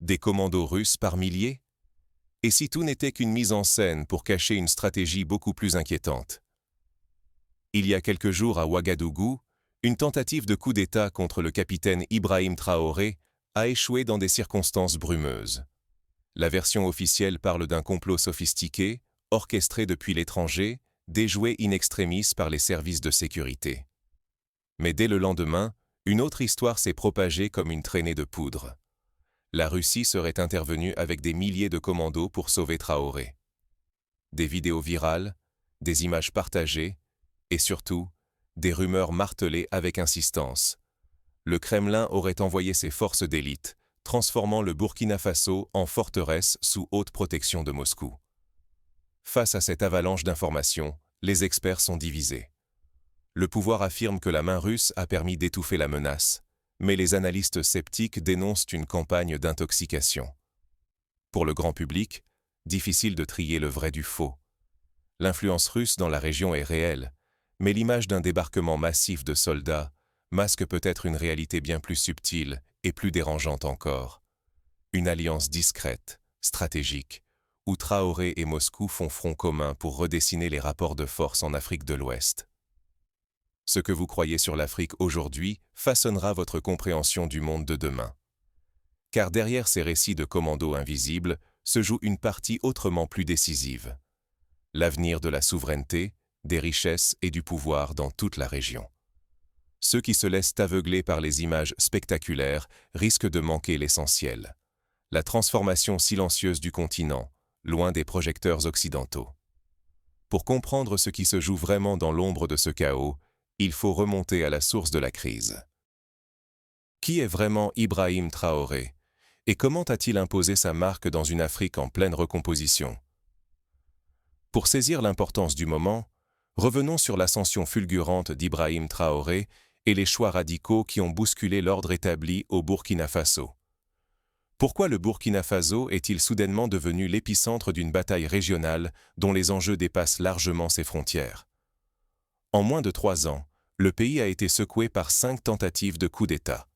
Des commandos russes par milliers? Et si tout n'était qu'une mise en scène pour cacher une stratégie beaucoup plus inquiétante? Il y a quelques jours à Ouagadougou, une tentative de coup d'État contre le capitaine Ibrahim Traoré a échoué dans des circonstances brumeuses. La version officielle parle d'un complot sophistiqué, orchestré depuis l'étranger, déjoué in extremis par les services de sécurité. Mais dès le lendemain, une autre histoire s'est propagée comme une traînée de poudre. La Russie serait intervenue avec des milliers de commandos pour sauver Traoré. Des vidéos virales, des images partagées, et surtout, des rumeurs martelées avec insistance. Le Kremlin aurait envoyé ses forces d'élite, transformant le Burkina Faso en forteresse sous haute protection de Moscou. Face à cette avalanche d'informations, les experts sont divisés. Le pouvoir affirme que la main russe a permis d'étouffer la menace, mais les analystes sceptiques dénoncent une campagne d'intoxication. Pour le grand public, difficile de trier le vrai du faux. L'influence russe dans la région est réelle, mais l'image d'un débarquement massif de soldats masque peut-être une réalité bien plus subtile et plus dérangeante encore. Une alliance discrète, stratégique, où Traoré et Moscou font front commun pour redessiner les rapports de force en Afrique de l'Ouest. Ce que vous croyez sur l'Afrique aujourd'hui façonnera votre compréhension du monde de demain. Car derrière ces récits de commandos invisibles se joue une partie autrement plus décisive. L'avenir de la souveraineté, des richesses et du pouvoir dans toute la région. Ceux qui se laissent aveugler par les images spectaculaires risquent de manquer l'essentiel. La transformation silencieuse du continent, loin des projecteurs occidentaux. Pour comprendre ce qui se joue vraiment dans l'ombre de ce chaos, il faut remonter à la source de la crise. Qui est vraiment Ibrahim Traoré? Et comment a-t-il imposé sa marque dans une Afrique en pleine recomposition? Pour saisir l'importance du moment, revenons sur l'ascension fulgurante d'Ibrahim Traoré et les choix radicaux qui ont bousculé l'ordre établi au Burkina Faso. Pourquoi le Burkina Faso est-il soudainement devenu l'épicentre d'une bataille régionale dont les enjeux dépassent largement ses frontières? En moins de 3 ans, le pays a été secoué par 5 tentatives de coup d'État.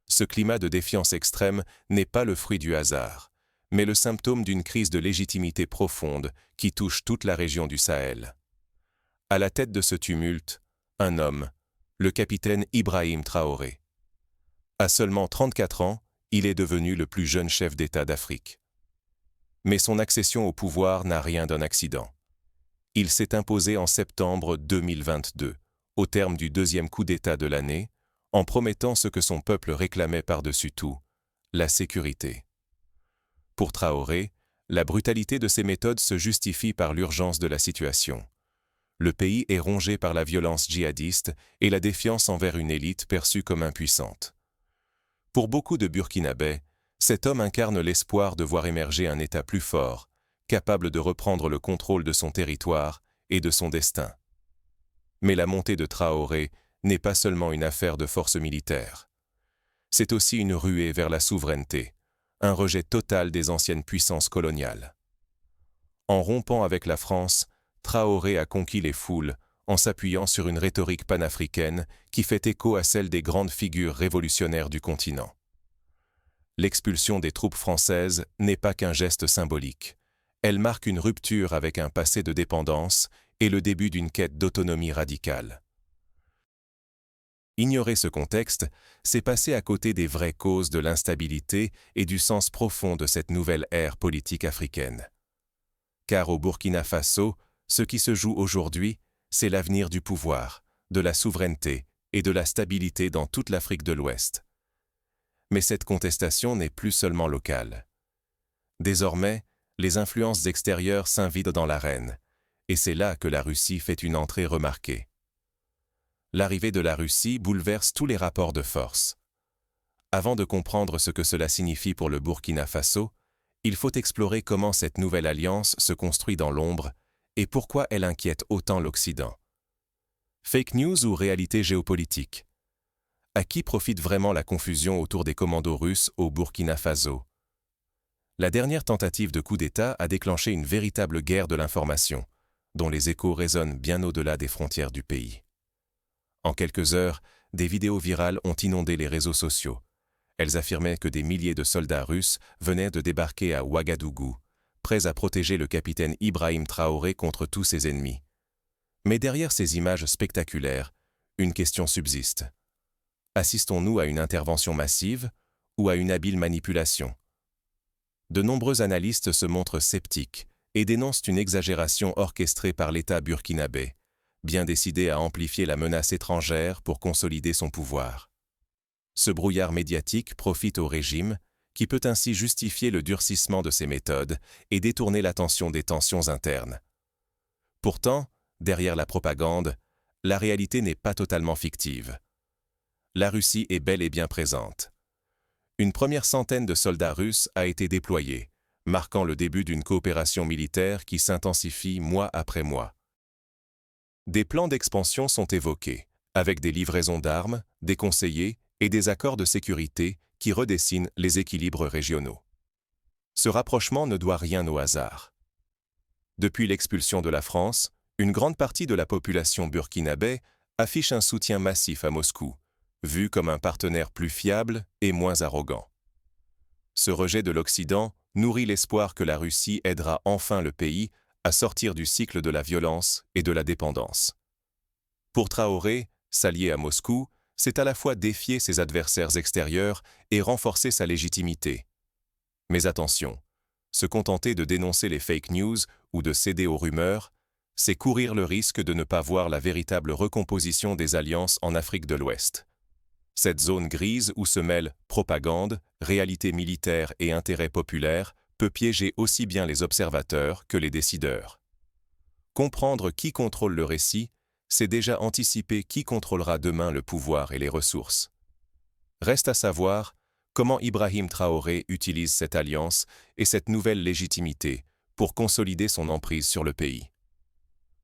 Ce climat de défiance extrême n'est pas le fruit du hasard, mais le symptôme d'une crise de légitimité profonde qui touche toute la région du Sahel. À la tête de ce tumulte, un homme, le capitaine Ibrahim Traoré. À seulement 34 ans, il est devenu le plus jeune chef d'État d'Afrique. Mais son accession au pouvoir n'a rien d'un accident. Il s'est imposé en septembre 2022, au terme du 2e coup d'État de l'année, en promettant ce que son peuple réclamait par-dessus tout, la sécurité. Pour Traoré, la brutalité de ses méthodes se justifie par l'urgence de la situation. Le pays est rongé par la violence djihadiste et la défiance envers une élite perçue comme impuissante. Pour beaucoup de Burkinabés, cet homme incarne l'espoir de voir émerger un État plus fort, capable de reprendre le contrôle de son territoire et de son destin. Mais la montée de Traoré n'est pas seulement une affaire de force militaire. C'est aussi une ruée vers la souveraineté, un rejet total des anciennes puissances coloniales. En rompant avec la France, Traoré a conquis les foules en s'appuyant sur une rhétorique panafricaine qui fait écho à celle des grandes figures révolutionnaires du continent. L'expulsion des troupes françaises n'est pas qu'un geste symbolique. Elle marque une rupture avec un passé de dépendance et le début d'une quête d'autonomie radicale. Ignorer ce contexte, c'est passer à côté des vraies causes de l'instabilité et du sens profond de cette nouvelle ère politique africaine. Car au Burkina Faso, ce qui se joue aujourd'hui, c'est l'avenir du pouvoir, de la souveraineté et de la stabilité dans toute l'Afrique de l'Ouest. Mais cette contestation n'est plus seulement locale. Désormais, les influences extérieures s'invitent dans l'arène, et c'est là que la Russie fait une entrée remarquée. L'arrivée de la Russie bouleverse tous les rapports de force. Avant de comprendre ce que cela signifie pour le Burkina Faso, il faut explorer comment cette nouvelle alliance se construit dans l'ombre et pourquoi elle inquiète autant l'Occident. Fake news ou réalité géopolitique? À qui profite vraiment la confusion autour des commandos russes au Burkina Faso? La dernière tentative de coup d'État a déclenché une véritable guerre de l'information, dont les échos résonnent bien au-delà des frontières du pays. En quelques heures, des vidéos virales ont inondé les réseaux sociaux. Elles affirmaient que des milliers de soldats russes venaient de débarquer à Ouagadougou, prêts à protéger le capitaine Ibrahim Traoré contre tous ses ennemis. Mais derrière ces images spectaculaires, une question subsiste. Assistons-nous à une intervention massive ou à une habile manipulation? De nombreux analystes se montrent sceptiques et dénoncent une exagération orchestrée par l'État burkinabé, bien décidé à amplifier la menace étrangère pour consolider son pouvoir. Ce brouillard médiatique profite au régime, qui peut ainsi justifier le durcissement de ses méthodes et détourner l'attention des tensions internes. Pourtant, derrière la propagande, la réalité n'est pas totalement fictive. La Russie est bel et bien présente. Une première centaine de soldats russes a été déployée, marquant le début d'une coopération militaire qui s'intensifie mois après mois. Des plans d'expansion sont évoqués, avec des livraisons d'armes, des conseillers et des accords de sécurité qui redessinent les équilibres régionaux. Ce rapprochement ne doit rien au hasard. Depuis l'expulsion de la France, une grande partie de la population burkinabé affiche un soutien massif à Moscou, vu comme un partenaire plus fiable et moins arrogant. Ce rejet de l'Occident nourrit l'espoir que la Russie aidera enfin le pays à sortir du cycle de la violence et de la dépendance. Pour Traoré, s'allier à Moscou, c'est à la fois défier ses adversaires extérieurs et renforcer sa légitimité. Mais attention, se contenter de dénoncer les fake news ou de céder aux rumeurs, c'est courir le risque de ne pas voir la véritable recomposition des alliances en Afrique de l'Ouest. Cette zone grise où se mêlent propagande, réalité militaire et intérêt populaire peut piéger aussi bien les observateurs que les décideurs. Comprendre qui contrôle le récit, c'est déjà anticiper qui contrôlera demain le pouvoir et les ressources. Reste à savoir comment Ibrahim Traoré utilise cette alliance et cette nouvelle légitimité pour consolider son emprise sur le pays.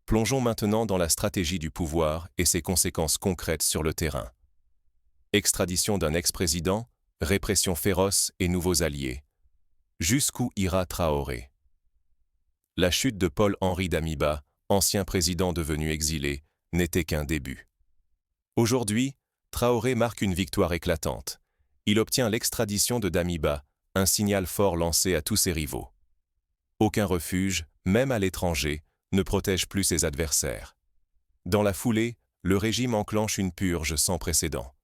Plongeons maintenant dans la stratégie du pouvoir et ses conséquences concrètes sur le terrain. Extradition d'un ex-président, répression féroce et nouveaux alliés. Jusqu'où ira Traoré? La chute de Paul-Henri Damiba, ancien président devenu exilé, n'était qu'un début. Aujourd'hui, Traoré marque une victoire éclatante. Il obtient l'extradition de Damiba, un signal fort lancé à tous ses rivaux. Aucun refuge, même à l'étranger, ne protège plus ses adversaires. Dans la foulée, le régime enclenche une purge sans précédent.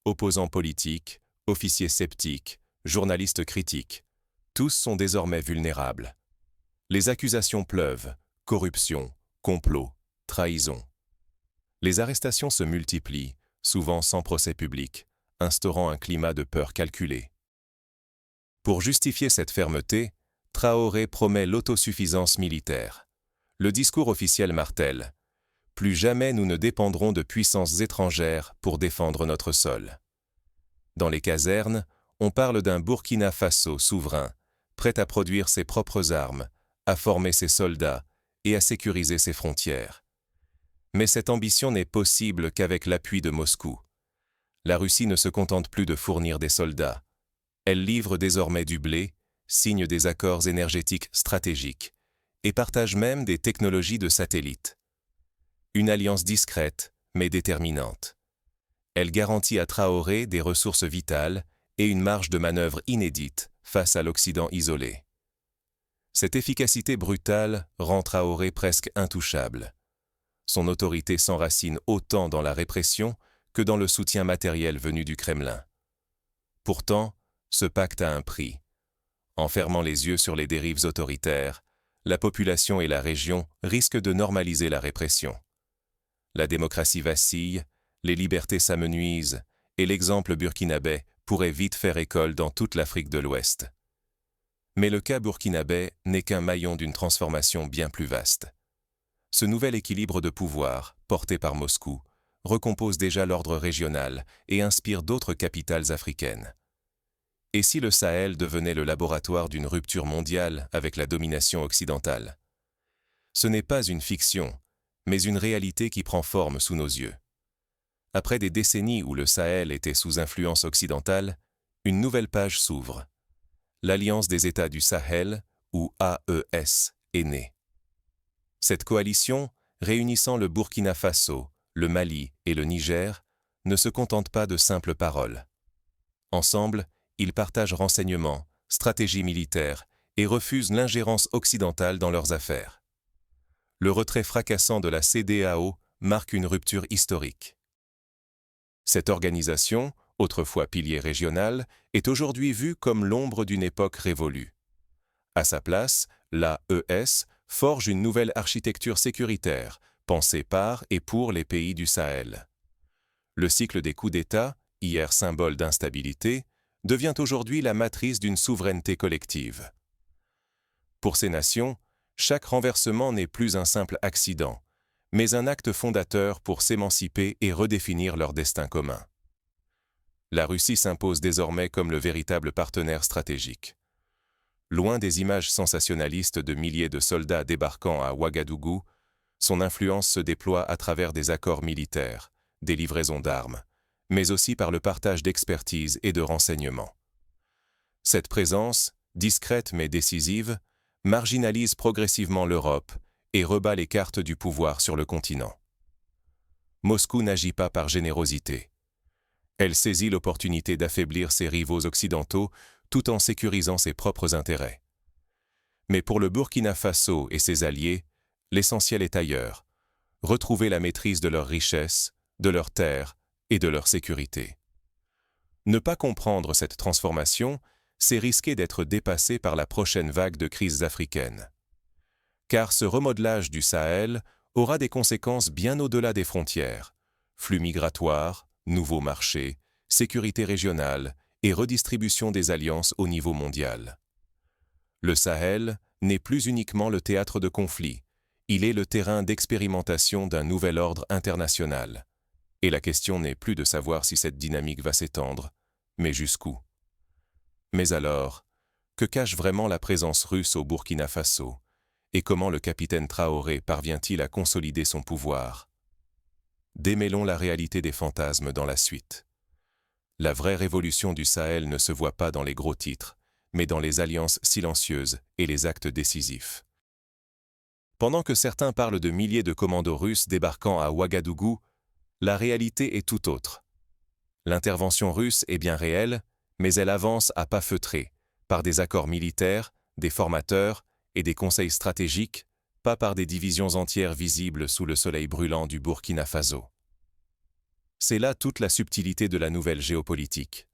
Opposants politiques, officiers sceptiques, journalistes critiques, tous sont désormais vulnérables. Les accusations pleuvent, corruption, complot, trahison. Les arrestations se multiplient, souvent sans procès public, instaurant un climat de peur calculé. Pour justifier cette fermeté, Traoré promet l'autosuffisance militaire. Le discours officiel martèle « Plus jamais nous ne dépendrons de puissances étrangères pour défendre notre sol ». Dans les casernes, on parle d'un Burkina Faso souverain, prêt à produire ses propres armes, à former ses soldats et à sécuriser ses frontières. Mais cette ambition n'est possible qu'avec l'appui de Moscou. La Russie ne se contente plus de fournir des soldats. Elle livre désormais du blé, signe des accords énergétiques stratégiques, et partage même des technologies de satellite. Une alliance discrète, mais déterminante. Elle garantit à Traoré des ressources vitales et une marge de manœuvre inédite face à l'Occident isolé. Cette efficacité brutale rend Traoré presque intouchable. Son autorité s'enracine autant dans la répression que dans le soutien matériel venu du Kremlin. Pourtant, ce pacte a un prix. En fermant les yeux sur les dérives autoritaires, la population et la région risquent de normaliser la répression. La démocratie vacille, les libertés s'amenuisent, et l'exemple burkinabé pourrait vite faire école dans toute l'Afrique de l'Ouest. Mais le cas burkinabé n'est qu'un maillon d'une transformation bien plus vaste. Ce nouvel équilibre de pouvoir, porté par Moscou, recompose déjà l'ordre régional et inspire d'autres capitales africaines. Et si le Sahel devenait le laboratoire d'une rupture mondiale avec la domination occidentale? Ce n'est pas une fiction, mais une réalité qui prend forme sous nos yeux. Après des décennies où le Sahel était sous influence occidentale, une nouvelle page s'ouvre. L'Alliance des États du Sahel, ou AES, est née. Cette coalition, réunissant le Burkina Faso, le Mali et le Niger, ne se contente pas de simples paroles. Ensemble, ils partagent renseignements, stratégies militaires et refusent l'ingérence occidentale dans leurs affaires. Le retrait fracassant de la CEDEAO marque une rupture historique. Cette organisation, autrefois pilier régional, est aujourd'hui vue comme l'ombre d'une époque révolue. À sa place, l'AES forge une nouvelle architecture sécuritaire, pensée par et pour les pays du Sahel. Le cycle des coups d'État, hier symbole d'instabilité, devient aujourd'hui la matrice d'une souveraineté collective. Pour ces nations, chaque renversement n'est plus un simple accident, mais un acte fondateur pour s'émanciper et redéfinir leur destin commun. La Russie s'impose désormais comme le véritable partenaire stratégique. Loin des images sensationnalistes de milliers de soldats débarquant à Ouagadougou, son influence se déploie à travers des accords militaires, des livraisons d'armes, mais aussi par le partage d'expertise et de renseignements. Cette présence, discrète mais décisive, marginalise progressivement l'Europe et rebat les cartes du pouvoir sur le continent. Moscou n'agit pas par générosité. Elle saisit l'opportunité d'affaiblir ses rivaux occidentaux tout en sécurisant ses propres intérêts. Mais pour le Burkina Faso et ses alliés, l'essentiel est ailleurs, retrouver la maîtrise de leurs richesses, de leurs terres et de leur sécurité. Ne pas comprendre cette transformation, c'est risquer d'être dépassé par la prochaine vague de crises africaines. Car ce remodelage du Sahel aura des conséquences bien au-delà des frontières, flux migratoires, nouveaux marchés, sécurité régionale et redistribution des alliances au niveau mondial. Le Sahel n'est plus uniquement le théâtre de conflits, il est le terrain d'expérimentation d'un nouvel ordre international. Et la question n'est plus de savoir si cette dynamique va s'étendre, mais jusqu'où. Mais alors, que cache vraiment la présence russe au Burkina Faso, et comment le capitaine Traoré parvient-il à consolider son pouvoir? Démêlons la réalité des fantasmes dans la suite. La vraie révolution du Sahel ne se voit pas dans les gros titres, mais dans les alliances silencieuses et les actes décisifs. Pendant que certains parlent de milliers de commandos russes débarquant à Ouagadougou, la réalité est tout autre. L'intervention russe est bien réelle, mais elle avance à pas feutrés, par des accords militaires, des formateurs et des conseils stratégiques, pas par des divisions entières visibles sous le soleil brûlant du Burkina Faso. C'est là toute la subtilité de la nouvelle géopolitique.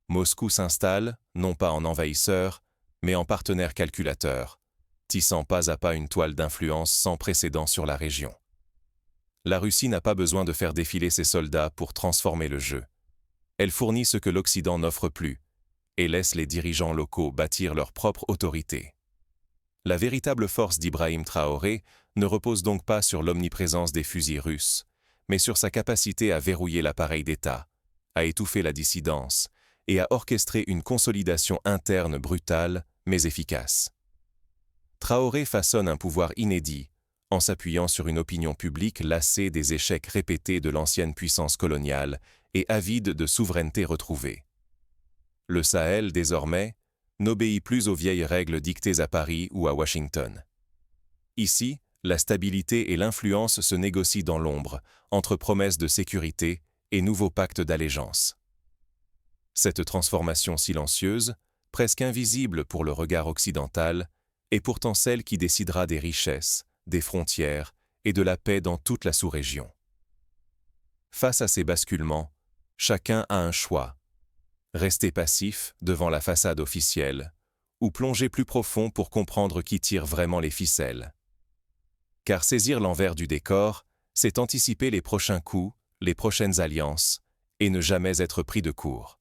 Moscou s'installe, non pas en envahisseur, mais en partenaire calculateur, tissant pas à pas une toile d'influence sans précédent sur la région. La Russie n'a pas besoin de faire défiler ses soldats pour transformer le jeu. Elle fournit ce que l'Occident n'offre plus, et laisse les dirigeants locaux bâtir leur propre autorité. La véritable force d'Ibrahim Traoré ne repose donc pas sur l'omniprésence des fusils russes, mais sur sa capacité à verrouiller l'appareil d'État, à étouffer la dissidence et à orchestrer une consolidation interne brutale mais efficace. Traoré façonne un pouvoir inédit, en s'appuyant sur une opinion publique lassée des échecs répétés de l'ancienne puissance coloniale et avide de souveraineté retrouvée. Le Sahel, désormais, n'obéit plus aux vieilles règles dictées à Paris ou à Washington. Ici, la stabilité et l'influence se négocient dans l'ombre, entre promesses de sécurité et nouveaux pactes d'allégeance. Cette transformation silencieuse, presque invisible pour le regard occidental, est pourtant celle qui décidera des richesses, des frontières et de la paix dans toute la sous-région. Face à ces basculements, chacun a un choix. Rester passif devant la façade officielle, ou plonger plus profond pour comprendre qui tire vraiment les ficelles. Car saisir l'envers du décor, c'est anticiper les prochains coups, les prochaines alliances, et ne jamais être pris de court.